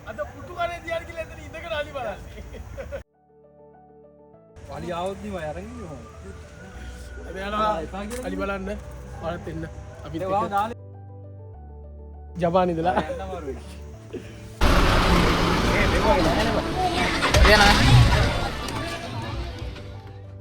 අද පුටු කරේ තියන්න කියලා එතන ඉඳගෙන අලි බලන්නේ. අලි ආවොත් නේ මම අරන් ඉන්නේ මොකද? අපි යනවා අලි බලන්න. වරත් එන්න. අපිත් ඒ වාව දාලා ජපාන් ඉඳලා යන්න අමාරුයි.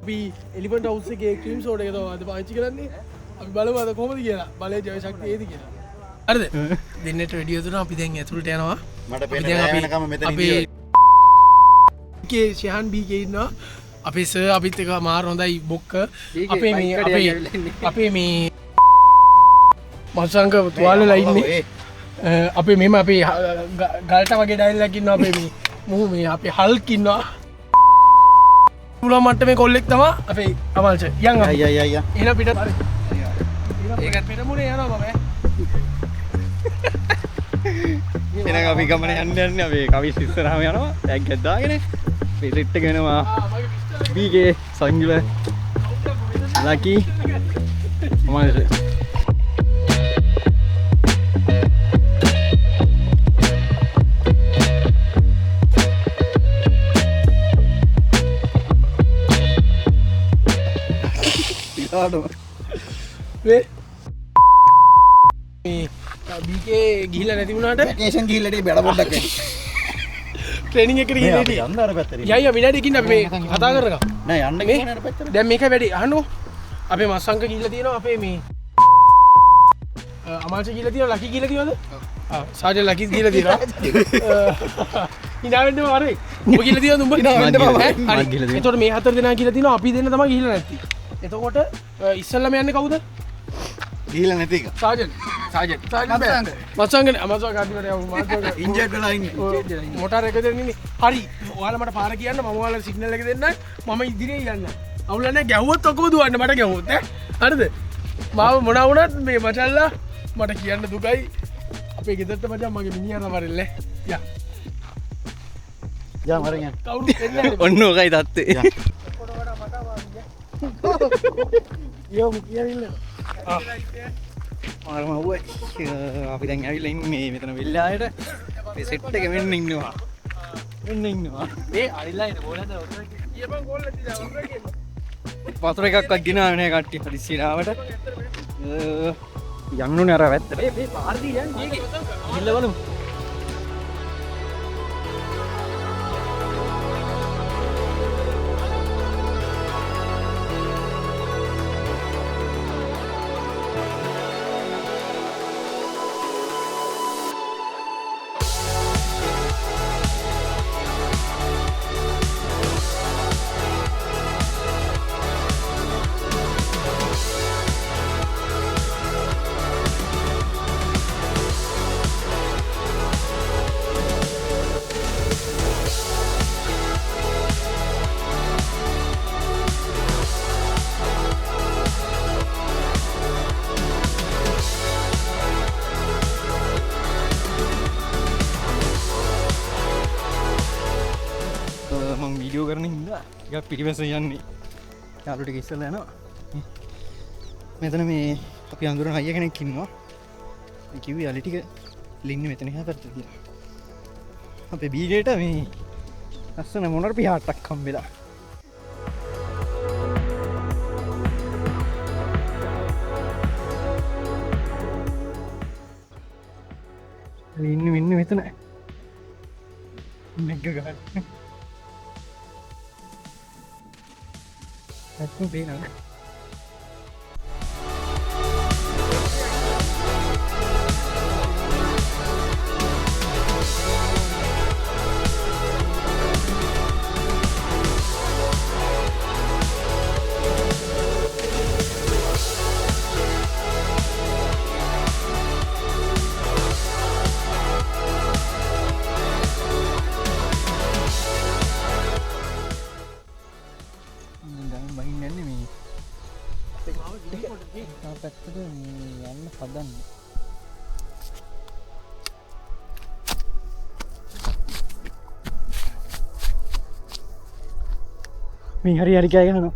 අපි එලිෆන්ට් හවුස් එකේ ක්‍රීම් සෝඩා එක තමයි අද පාවිච්චි කරන්නේ. අපි බලමු අද කොහොමද කියලා. බලයේ ජය ශක්තිය ඒද කියලා. හරිද? දෙන්නට රෙඩිය දුන්නා අපි දැන් ඇතුළට යනවා. මට පේන්නේ වෙනකම මෙතන ඉඳී. කේ ෂහන් බීකේ ඉන්නවා. අපේ සර් අපිත් එක මාර හොඳයි බොක්ක. අපේ මේ මසංග තුවාලලා ඉන්නේ. අපේ මෙම අපේ ගල්ට වගේ ඩයිල්ලක් ඉන්නවා අපේ මේ මූ මේ අපේ හල්ක් ඉන්නවා. පුලා මට්ටමේ කොල්ලෙක් තමයි අපේ අමල්ච. යන් අපි. අයියා. එහෙනම් පිටත් හරි. ඒකත් පෙරමුණේ යනවා මම. එහෙනම් අපි ගමන යන්න අපි කවිස් ඉස්සරහම යනවා. ටැග් එකක් දාගෙන අපි සෙට් එක වෙනවා. බීගේ සංගිල ලකි මොනවද? වේ බීකේ ගිහිල්ලා නැති වුණාට වැකේෂන් ගිහිල්ලා ටික බඩ පොඩ්ඩක් එන්න. ට්‍රේනින් එකට ගිහින් ඉතින් යන්න අර පැත්තට. යයි විනාඩියකින් අපි මේ කතා කරගමු. නෑ යන්න කියන්නේ අර පැත්තට. දැන් මේක වැඩි අහන්නකො. අපේ මස්සංක ගිහිල්ලා තියෙනවා අපේ මේ අමාල්ච ගිහිල්ලා තියෙනවා ලකි ගිහිල්ලා තියෙනවද? සාජන් ලකි ගිහිල්ලා තියෙනවා. ඉනාවෙන්න මාරේ. ඔබ ගිහිල්ලා තියෙනවද උඹ? ඉනාවෙන්න මාරේ. එතකොට මේ හතර දෙනා ගිහිල්ලා තියෙනවා අපි දෙන්න තමයි ගිහිල්ලා නැති. එතකොට ඉස්සල්ලාම යන්නේ කවුද? ගිහිල්ලා නැති එක. සාජන් මස්සංගනේ අමසෝ කාටිවට යමු මාත් ඉන්ජර්ඩ් වෙලා ඉන්නේ. මොටාර එක දෙන්න ඉන්නේ. හරි. ඔයාලා මට පාර කියන්න මම ඔයාලා සිග්නල් එක දෙන්නම්. මම ඉදිරියේ යන්න. අවුල නැහැ ගැහුවොත් ඔක්කොම දුවන්න මට ගැහුවොත් ඈ. හරිද? මාව මොනවා වුණත් මේ මචල්ලා මට කියන්න දුකයි. අපේ ගෙදරට මචං මගේ මිනිහා නමරෙල්ලේ. යා. යා මරන් යන්න. කවුරු එන්නේ නැහැ. ඔන්න ඔකයි තත්ත්වේ. යෝ කියන්නේ. මාරම අවුයි. අපි දැන් ඇවිල්ලා ඉන්නේ මෙතන විල්ලායට. මේ සෙට් එක මෙන්න ඉන්නවා. මේ අරිලා ඉන්න බෝලද කියපන් ගෝල් නැති දාන්න කියලා. වතුර එකක්වත් ගෙනාවේ නැහැ කට්ටිය හදිස්සියට. යන්නුනේ අර වැත්ත. මේ පාරදී යන්නේ මේකේ. ගිල්ල බලමු. වීඩියෝ කරන හින්දා ටිකක් පිටිපස්ස යන්නේ. යාළුවෝ ටික ඉස්සෙල්ලා යනවා. මෙතන මේ අපි අඳුරන අයියා කෙනෙක් ඉන්නවා. මම කිව්වේ යාළි ටික ලින්නේ මෙතන එහා පැත්තේ කියලා. අපේ බීගේට මේ ලස්සන මොනර පිහාටක් හම්බෙලා. ඉන්නේ මෙතන. මෙග්ග ගන්න. Aku bilang. පැත්තට යන්න හදන්න. මේ හරි කෑ ගහනවා.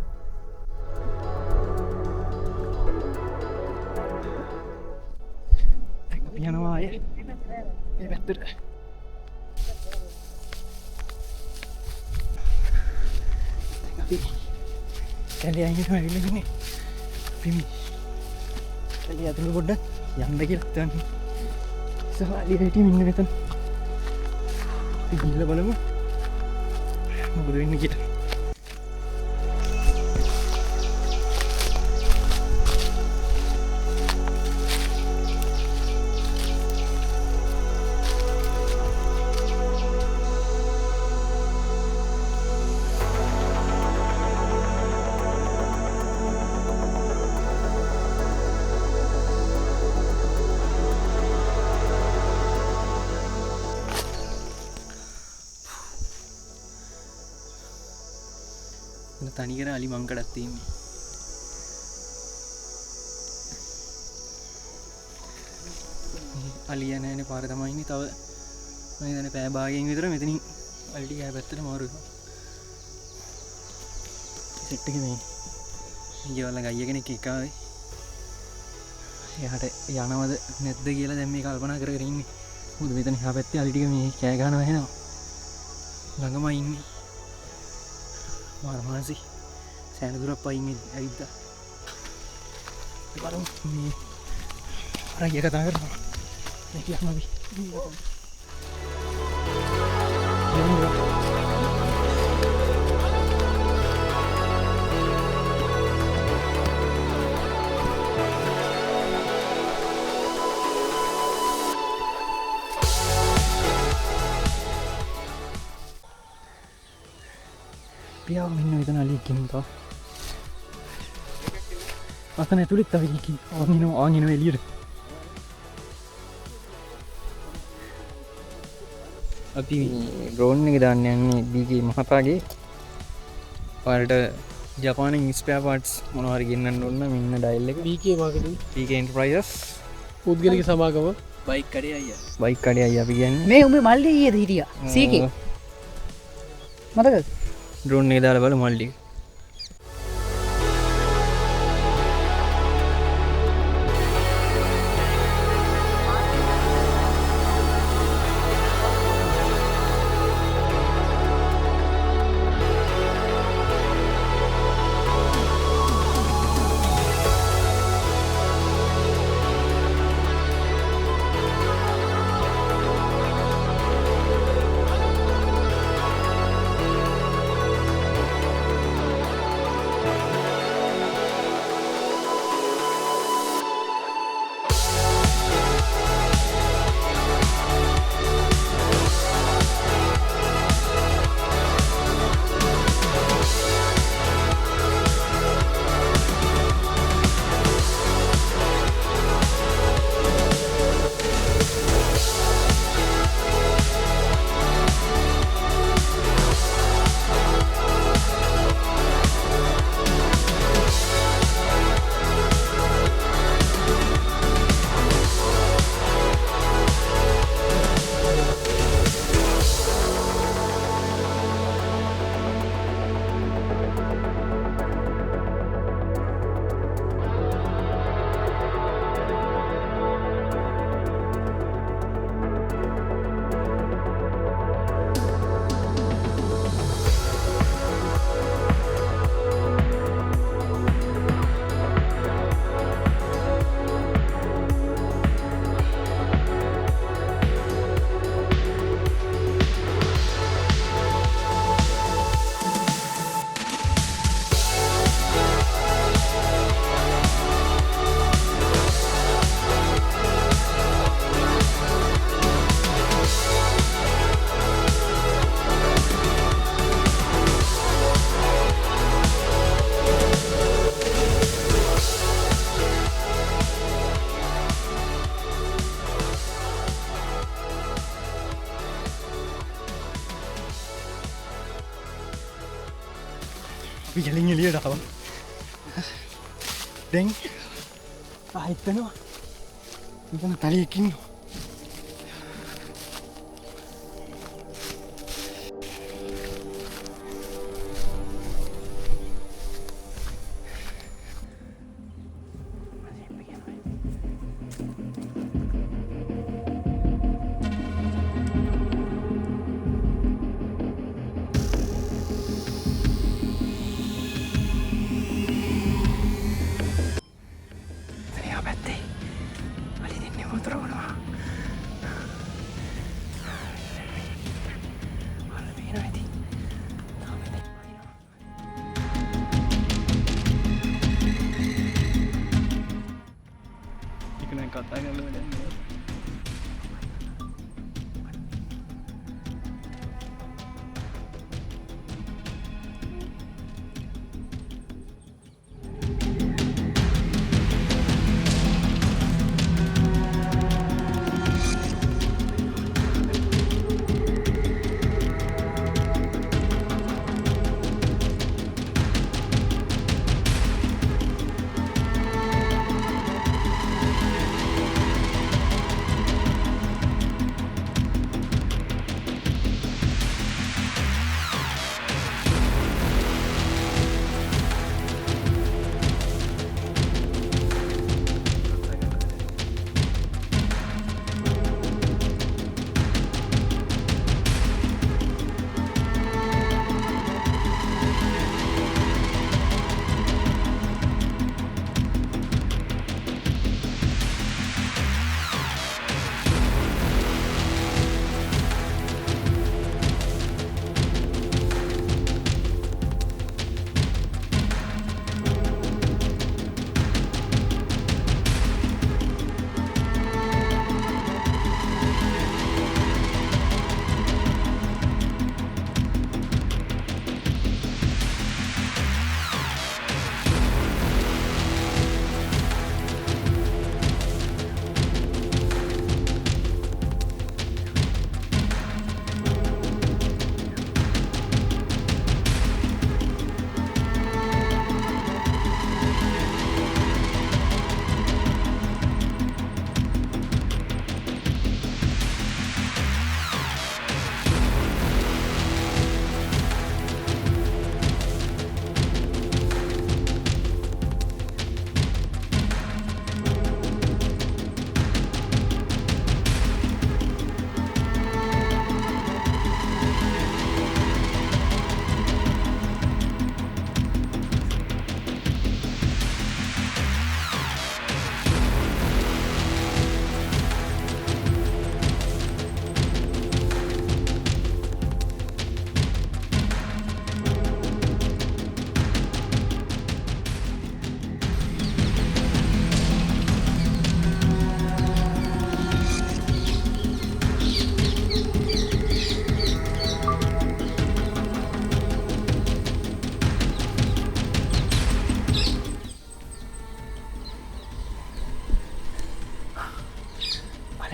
අපි යනවා ආයේ මේ පැත්තට. කැලේ අයිනට ඇවිල්ලගෙන පිමි කැලේ ඇතුළු පොඩ්ඩක් යන්න කියලා හිතන්නේ. සවාලිය හිටිය ඉන්න මෙතන. ගිහිල්ලා බලමු මොකද වෙන්නේ කියලා. තනිකර අලි මංකඩක් තියෙන්නේ. අලිය නෑනේ පාර තමයි ඉන්නේ. තව මම හිතන්නේ පෑ භාගයෙන් විතර මෙතනින් අලි ටික ආ පැත්තට මාරු වෙනවා. සෙට් එක මේ ඊයවල ගයිය කෙනෙක් එකාවේ. එයාට යනවද නැද්ද කියලා දැන් මේ කල්පනා කර කර ඉන්නේ. මොකද මෙතන එහා පැත්තේ අලි ටික මේ කෑ ගහනවා එනවා. ළඟම ඉන්නේ. මාරමාසි සෑන දුරක් පයින් ඇවිද්දා. බලමු මේ අරගිය කතා කරනවා. මේ කියන්න අපි. පියාව මෙන්න මෙතන අලියෙක් ඉන්නවා. අතන ඇතුළෙත් තව එකෙක් ඉන්නවා. ආන් එනවා එළියට. අපි ඩ්‍රෝන් එක දාන්න යන්නේ BK මහතාගේ. ඔයාලට ජපානයෙන් ස්පෙයා පාර්ට්ස් මොනවා හරි ගෙන්නන්න ඕන නම් ඉන්න ඩයල් එක BK marketing BK Enterprises පුද්ගලික සමාගම බයික් කඩේ අයියා. බයික් කඩේ අයියා අපි කියන්නේ. මේ උඹේ මල්ලි ඊයේද හිටියා CK මතකද? ඩ්‍රෝන් එක දාලා බලමු මල්ලි. අපි ගලින් එළියට ආවා. දැන් ආයෙත් යනවා. මෙතන තලියෙක් ඉන්නවා.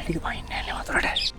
මලටික පයින්න ඇල්ල වතුරට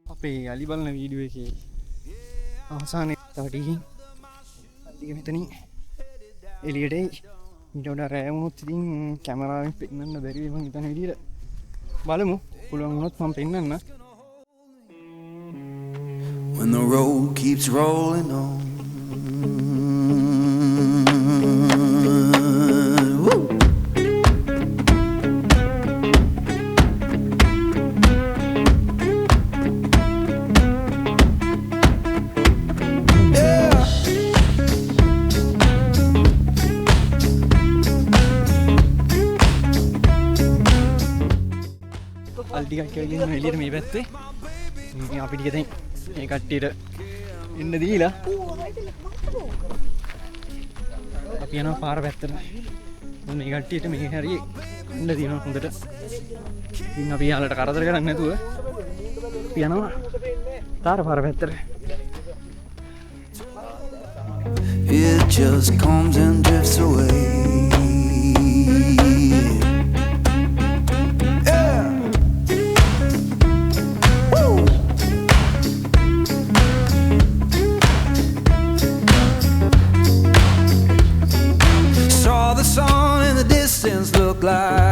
අපේ අලි බලන වීඩියෝ එකේ අවසානයේ තවටිකින් අල්ලික මෙතනින් එළියට ඊට වඩා රෑ වුණොත් ඉතින් කැමරාවෙන් පෙන්වන්න බැරි වෙයි මං හිතන විදියට බලමු පුළුවන් වුණොත් මම පෙන්වන්න and the road keeps rolling on. Woo! අල්ටිකක් කියවගෙන එළියට මේ පැත්තේ ඉතින් අපි ටික දැන් මේ කට්ටියට එන්න දීලා අපි යනවා පාර පැත්තට. මේ කට්ටියට මේ හැරියේ එන්න දිනවා හොඳට. ඉතින් අපි යාලට කරදර කරන්නේ නැතුව අපි යනවා තාර පාර පැත්තට. It just comes and drifts away. Saw the sun in the distance look like